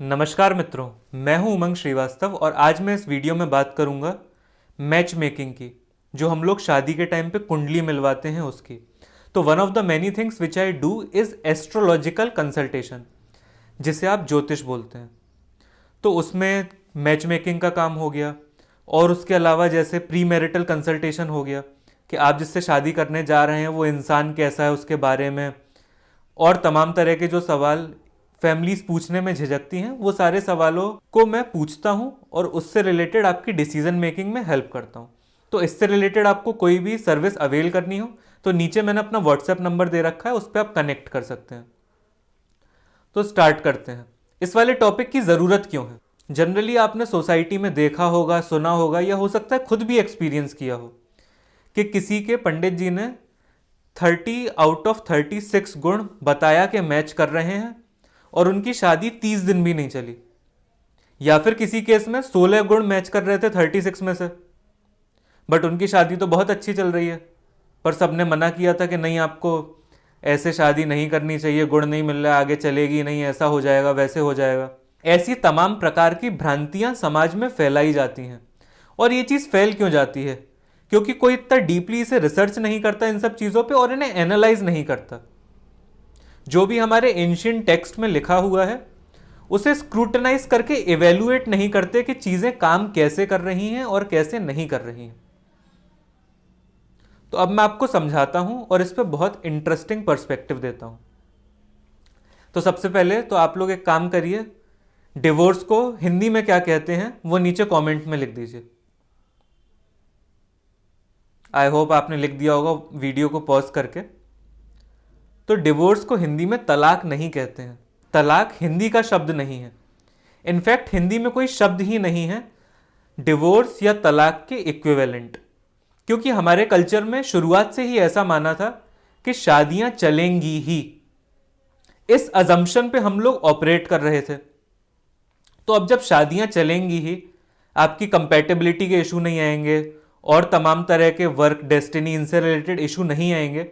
नमस्कार मित्रों, मैं हूं उमंग श्रीवास्तव और आज मैं इस वीडियो में बात करूंगा मैच मेकिंग की, जो हम लोग शादी के टाइम पे कुंडली मिलवाते हैं उसकी। तो one of the many things which I do is astrological consultation, जिसे आप ज्योतिष बोलते हैं। तो उसमें मैच मेकिंग का काम हो गया और उसके अलावा जैसे प्री मैरिटल कंसल्टेशन हो गया कि आप जिससे शादी करने जा रहे हैं वो इंसान कैसा है उसके बारे में, और तमाम तरह के जो सवाल फैमिलीज पूछने में झिझकती हैं वो सारे सवालों को मैं पूछता हूं और उससे रिलेटेड आपकी डिसीजन मेकिंग में हेल्प करता हूं। तो इससे रिलेटेड आपको कोई भी सर्विस अवेल करनी हो तो नीचे मैंने अपना व्हाट्सएप नंबर दे रखा है, उस पर आप कनेक्ट कर सकते हैं। तो स्टार्ट करते हैं। इस वाले टॉपिक की ज़रूरत क्यों है? जनरली आपने सोसाइटी में देखा होगा, सुना होगा, या हो सकता है खुद भी एक्सपीरियंस किया हो कि किसी के पंडित जी ने 30 आउट ऑफ 36 गुण बताया कि मैच कर रहे हैं और उनकी शादी 30 दिन भी नहीं चली। या फिर किसी केस में 16 गुण मैच कर रहे थे 36 में से, बट उनकी शादी तो बहुत अच्छी चल रही है, पर सबने मना किया था कि नहीं, आपको ऐसे शादी नहीं करनी चाहिए, गुण नहीं मिल रहा है, आगे चलेगी नहीं, ऐसा हो जाएगा, वैसे हो जाएगा। ऐसी तमाम प्रकार की भ्रांतियां समाज में फैलाई जाती हैं। और ये चीज़ फैल क्यों जाती है? क्योंकि कोई इतना डीपली इसे रिसर्च नहीं करता इन सब चीज़ों पे और इन्हें एनालाइज नहीं करता। जो भी हमारे एंशियंट टेक्स्ट में लिखा हुआ है उसे स्क्रूटनाइज करके इवेल्युएट नहीं करते कि चीजें काम कैसे कर रही हैं और कैसे नहीं कर रही हैं। तो अब मैं आपको समझाता हूं और इस पर बहुत इंटरेस्टिंग पर्सपेक्टिव देता हूं। तो सबसे पहले तो आप लोग एक काम करिए, डिवोर्स को हिंदी में क्या कहते हैं वो नीचे कमेंट में लिख दीजिए। आई होप आपने लिख दिया होगा वीडियो को पॉज करके। तो डिवोर्स को हिंदी में तलाक नहीं कहते हैं। तलाक हिंदी का शब्द नहीं है। इनफैक्ट हिंदी में कोई शब्द ही नहीं है डिवोर्स या तलाक के इक्विवेलेंट, क्योंकि हमारे कल्चर में शुरुआत से ही ऐसा माना था कि शादियां चलेंगी ही। इस अजम्पशन पे हम लोग ऑपरेट कर रहे थे। तो अब जब शादियां चलेंगी ही, आपकी कंपैटिबिलिटी के इशू नहीं आएंगे और तमाम तरह के वर्क, डेस्टिनी, इनसे रिलेटेड इशू नहीं आएंगे,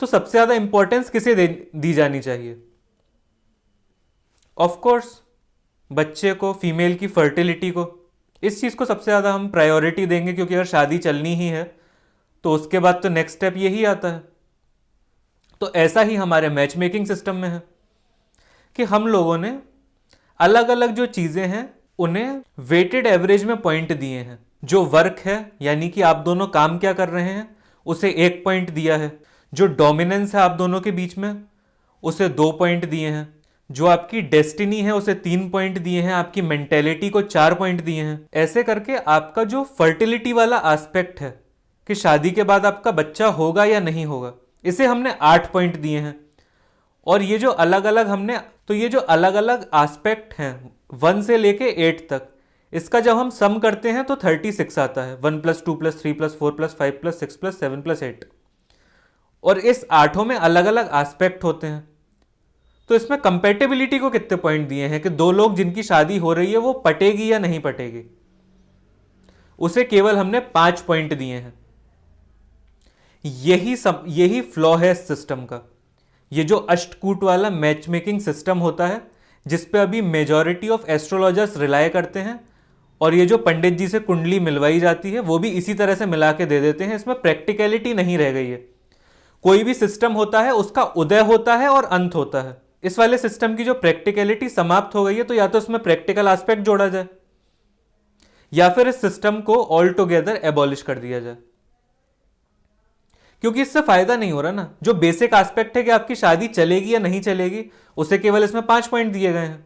तो सबसे ज्यादा इंपॉर्टेंस किसे दी जानी चाहिए? ऑफ कोर्स बच्चे को, फीमेल की फर्टिलिटी को। इस चीज़ को सबसे ज़्यादा हम प्रायोरिटी देंगे, क्योंकि अगर शादी चलनी ही है तो उसके बाद तो नेक्स्ट स्टेप यही आता है। तो ऐसा ही हमारे मैच मेकिंग सिस्टम में है कि हम लोगों ने अलग अलग जो चीज़ें हैं उन्हें वेटेड एवरेज में पॉइंट दिए हैं। जो वर्क है, यानी कि आप दोनों काम क्या कर रहे हैं, उसे 1 पॉइंट दिया है। जो डोमिनेंस है आप दोनों के बीच में, उसे 2 पॉइंट दिए हैं। जो आपकी डेस्टिनी है उसे 3 पॉइंट दिए हैं। आपकी मेंटेलिटी को 4 पॉइंट दिए हैं। ऐसे करके आपका जो फर्टिलिटी वाला एस्पेक्ट है कि शादी के बाद आपका बच्चा होगा या नहीं होगा, इसे हमने 8 पॉइंट दिए हैं। और ये जो अलग अलग एस्पेक्ट हैं 1 से लेके 8 तक, इसका जब हम सम करते हैं तो 36 आता है। 1 + 2 + 3 + 4 + 5 + 6 + 7 + 8। और इस आठों में अलग अलग एस्पेक्ट होते हैं। तो इसमें कंपेटेबिलिटी को कितने पॉइंट दिए हैं कि दो लोग जिनकी शादी हो रही है वो पटेगी या नहीं पटेगी, उसे केवल हमने 5 पॉइंट दिए हैं। यही फ्लॉ है इस सिस्टम का। ये जो अष्टकूट वाला मैच मेकिंग सिस्टम होता है, जिसपे अभी मेजॉरिटी ऑफ एस्ट्रोलॉजर्स रिलाय करते हैं, और ये जो पंडित जी से कुंडली मिलवाई जाती है वो भी इसी तरह से मिला के दे देते हैं। इसमें प्रैक्टिकलिटी नहीं रह गई है। कोई भी सिस्टम होता है उसका उदय होता है और अंत होता है। इस वाले सिस्टम की जो प्रैक्टिकलिटी समाप्त हो गई है, तो या तो इसमें प्रैक्टिकल एस्पेक्ट जोड़ा जाए या फिर इस सिस्टम को ऑल टुगेदर एबॉलिश कर दिया जाए, क्योंकि इससे फायदा नहीं हो रहा ना। जो बेसिक एस्पेक्ट है कि आपकी शादी चलेगी या नहीं चलेगी, उसे केवल इसमें 5 पॉइंट दिए गए हैं।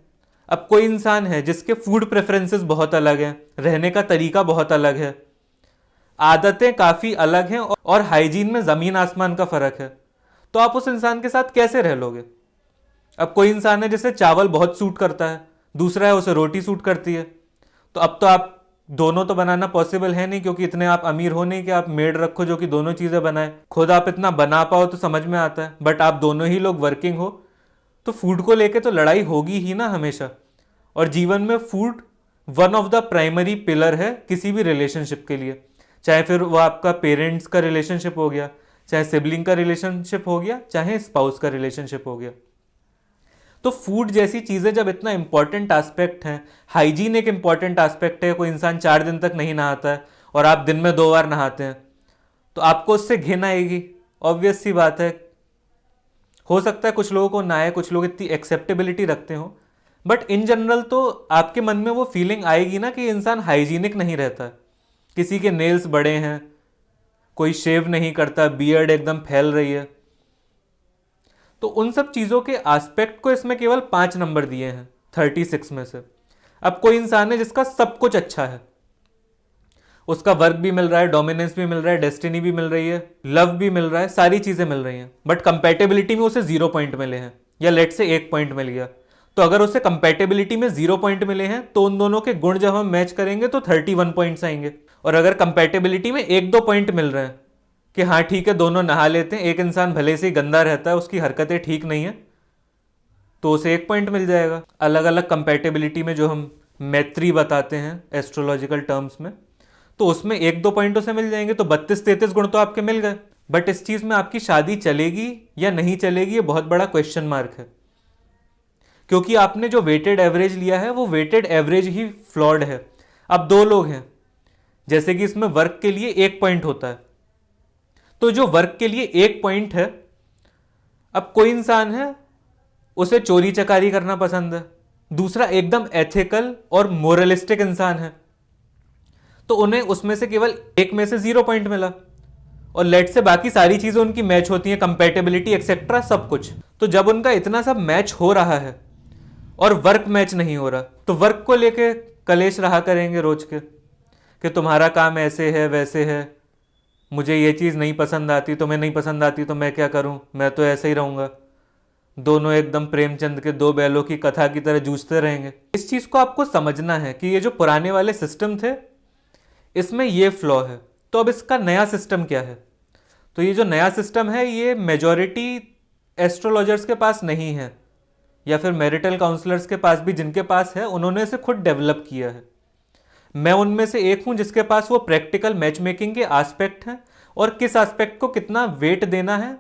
अब कोई इंसान है जिसके फूड प्रेफरेंसेस बहुत अलग हैं, रहने का तरीका बहुत अलग है, आदतें काफी अलग हैं और हाइजीन में जमीन आसमान का फर्क है, तो आप उस इंसान के साथ कैसे रह लोगे? अब कोई इंसान है जिसे चावल बहुत सूट करता है, दूसरा है उसे रोटी सूट करती है, तो अब तो आप दोनों तो बनाना पॉसिबल है नहीं, क्योंकि इतने आप अमीर हो नहीं कि आप मेड रखो जो कि दोनों चीजें बनाए। खुद आप इतना बना पाओ तो समझ में आता है, बट आप दोनों ही लोग वर्किंग हो तो फूड को लेके तो लड़ाई होगी ही ना हमेशा। और जीवन में food one of the primary pillar है किसी भी रिलेशनशिप के लिए, चाहे फिर वो आपका पेरेंट्स का रिलेशनशिप हो गया, चाहे सिबलिंग का रिलेशनशिप हो गया, चाहे स्पाउस का रिलेशनशिप हो गया। तो फूड जैसी चीज़ें जब इतना इंपॉर्टेंट एस्पेक्ट है, हाइजीन एक इंपॉर्टेंट एस्पेक्ट है, कोई इंसान 4 दिन तक नहीं नहाता है और आप दिन में 2 बार नहाते हैं, तो आपको उससे घिन आएगी, ऑब्वियस सी बात है। हो सकता है कुछ लोगों को ना आए, कुछ लोग इतनी एक्सेप्टेबिलिटी रखते हो, बट इन जनरल तो आपके मन में वो फीलिंग आएगी ना कि इंसान हाइजीनिक नहीं रहता। किसी के नेल्स बड़े हैं, कोई शेव नहीं करता, बियर्ड एकदम फैल रही है। तो उन सब चीज़ों के एस्पेक्ट को इसमें केवल 5 नंबर दिए हैं 36 में से। अब कोई इंसान है जिसका सब कुछ अच्छा है, उसका वर्क भी मिल रहा है, डोमिनेंस भी मिल रहा है, डेस्टिनी भी मिल रही है, लव भी मिल रहा है, सारी चीज़ें मिल रही हैं, बट कंपेटेबिलिटी में उसे 0 पॉइंट मिले हैं, या लेट से 1 पॉइंट मिल गया। तो अगर उसे कंपेटेबिलिटी में 0 पॉइंट मिले हैं तो उन दोनों के गुण जब हम मैच करेंगे तो 31 पॉइंट्स आएंगे। और अगर कंपेटेबिलिटी में 1-2 पॉइंट मिल रहे हैं कि हाँ ठीक है दोनों नहा लेते हैं, एक इंसान भले से ही गंदा रहता है, उसकी हरकतें ठीक नहीं है, तो उसे 1 पॉइंट मिल जाएगा। अलग अलग कंपेटेबिलिटी में जो हम मैत्री बताते हैं एस्ट्रोलॉजिकल टर्म्स में, तो उसमें 1-2 पॉइंट उसे मिल जाएंगे, तो 32-33 गुण तो आपके मिल गए। बट इस चीज में आपकी शादी चलेगी या नहीं चलेगी, ये बहुत बड़ा क्वेश्चन मार्क है, क्योंकि आपने जो वेटेड एवरेज लिया है वो वेटेड एवरेज ही फ्लॉड है। अब 2 लोग हैं, जैसे कि इसमें वर्क के लिए 1 पॉइंट होता है, तो जो वर्क के लिए 1 पॉइंट है, अब कोई इंसान है उसे चोरी चकारी करना पसंद है, दूसरा एकदम एथिकल और मोरलिस्टिक इंसान है, तो उन्हें उसमें से केवल 1 में से 0 पॉइंट मिला, और लेट से बाकी सारी चीजें उनकी मैच होती हैं, कंपेटेबिलिटी एक्सेट्रा सब कुछ। तो जब उनका इतना सब मैच हो रहा है और वर्क मैच नहीं हो रहा, तो वर्क को लेके कलेश रहा करेंगे रोज के कि तुम्हारा काम ऐसे है वैसे है, मुझे ये चीज़ नहीं पसंद आती, तुम्हें नहीं पसंद आती तो मैं क्या करूं, मैं तो ऐसे ही रहूंगा। दोनों एकदम प्रेमचंद के 2 बैलों की कथा की तरह जूझते रहेंगे। इस चीज़ को आपको समझना है कि ये जो पुराने वाले सिस्टम थे इसमें ये फ्लॉ है। तो अब इसका नया सिस्टम क्या है? तो ये जो नया सिस्टम है ये मेजॉरिटी एस्ट्रोलॉजर्स के पास नहीं है, या फिर मैरिटल काउंसलर्स के पास भी जिनके पास है, उन्होंने इसे खुद डेवलप किया है। मैं उनमें से एक हूं जिसके पास वो प्रैक्टिकल मैच मेकिंग के एस्पेक्ट हैं, और किस एस्पेक्ट को कितना वेट देना है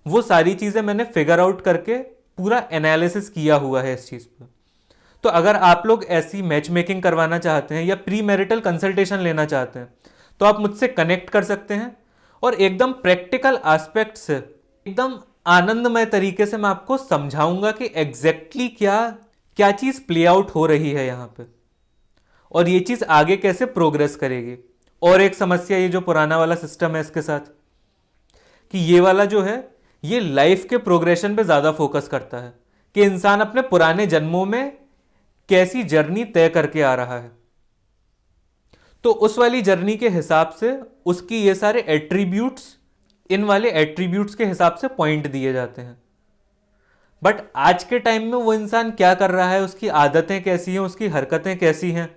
वो सारी चीज़ें मैंने फिगर आउट करके पूरा एनालिसिस किया हुआ है इस चीज़ पर। तो अगर आप लोग ऐसी मैच मेकिंग करवाना चाहते हैं या प्री मैरिटल कंसल्टेशन लेना चाहते हैं तो आप मुझसे कनेक्ट कर सकते हैं, और एकदम प्रैक्टिकल एस्पेक्ट से एकदम आनंदमय तरीके से मैं आपको समझाऊंगा कि एग्जैक्टली क्या क्या चीज़ प्ले आउट हो रही है यहाँ पे, और ये चीज़ आगे कैसे प्रोग्रेस करेगी। और एक समस्या ये जो पुराना वाला सिस्टम है इसके साथ, कि ये वाला जो है ये लाइफ के प्रोग्रेशन पे ज़्यादा फोकस करता है कि इंसान अपने पुराने जन्मों में कैसी जर्नी तय करके आ रहा है, तो उस वाली जर्नी के हिसाब से उसकी ये सारे एट्रीब्यूट्स, इन वाले एट्रीब्यूट्स के हिसाब से पॉइंट दिए जाते हैं। बट आज के टाइम में वो इंसान क्या कर रहा है, उसकी आदतें कैसी हैं, उसकी हरकतें कैसी हैं,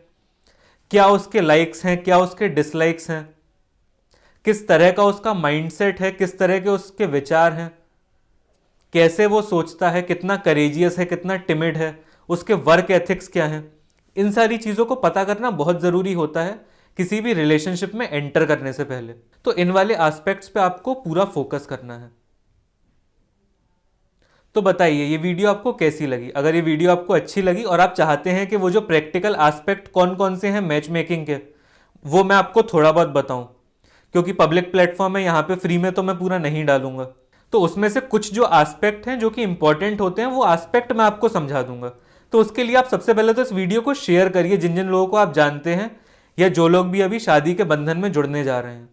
क्या उसके लाइक्स हैं, क्या उसके डिसलाइक्स हैं, किस तरह का उसका माइंडसेट है, किस तरह के उसके विचार हैं, कैसे वो सोचता है, कितना करेजियस है, कितना टिमिड है, उसके वर्क एथिक्स क्या हैं, इन सारी चीज़ों को पता करना बहुत ज़रूरी होता है किसी भी रिलेशनशिप में एंटर करने से पहले। तो इन वाले एस्पेक्ट्स पे आपको पूरा फोकस करना है। तो बताइए ये वीडियो आपको कैसी लगी? अगर ये वीडियो आपको अच्छी लगी और आप चाहते हैं कि वो जो प्रैक्टिकल एस्पेक्ट कौन कौन से हैं मैच मेकिंग के, वो मैं आपको थोड़ा बहुत बताऊं, क्योंकि पब्लिक प्लेटफॉर्म है, यहाँ पे फ्री में तो मैं पूरा नहीं डालूंगा, तो उसमें से कुछ जो एस्पेक्ट हैं जो कि इंपॉर्टेंट होते हैं वो एस्पेक्ट मैं आपको समझा दूंगा। तो उसके लिए आप सबसे पहले तो इस वीडियो को शेयर करिए जिन जिन लोगों को आप जानते हैं, या जो लोग भी अभी शादी के बंधन में जुड़ने जा रहे हैं,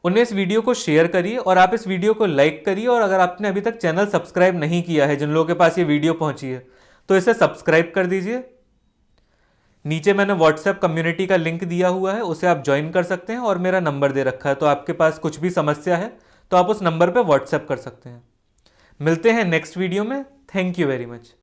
उन्हें इस वीडियो को शेयर करिए, और आप इस वीडियो को लाइक करिए। और अगर आपने अभी तक चैनल सब्सक्राइब नहीं किया है, जिन लोगों के पास ये वीडियो पहुंची है, तो इसे सब्सक्राइब कर दीजिए। नीचे मैंने व्हाट्सएप कम्युनिटी का लिंक दिया हुआ है, उसे आप ज्वाइन कर सकते हैं, और मेरा नंबर दे रखा है, तो आपके पास कुछ भी समस्या है तो आप उस नंबर पर व्हाट्सएप कर सकते हैं। मिलते हैं नेक्स्ट वीडियो में। Thank you very much.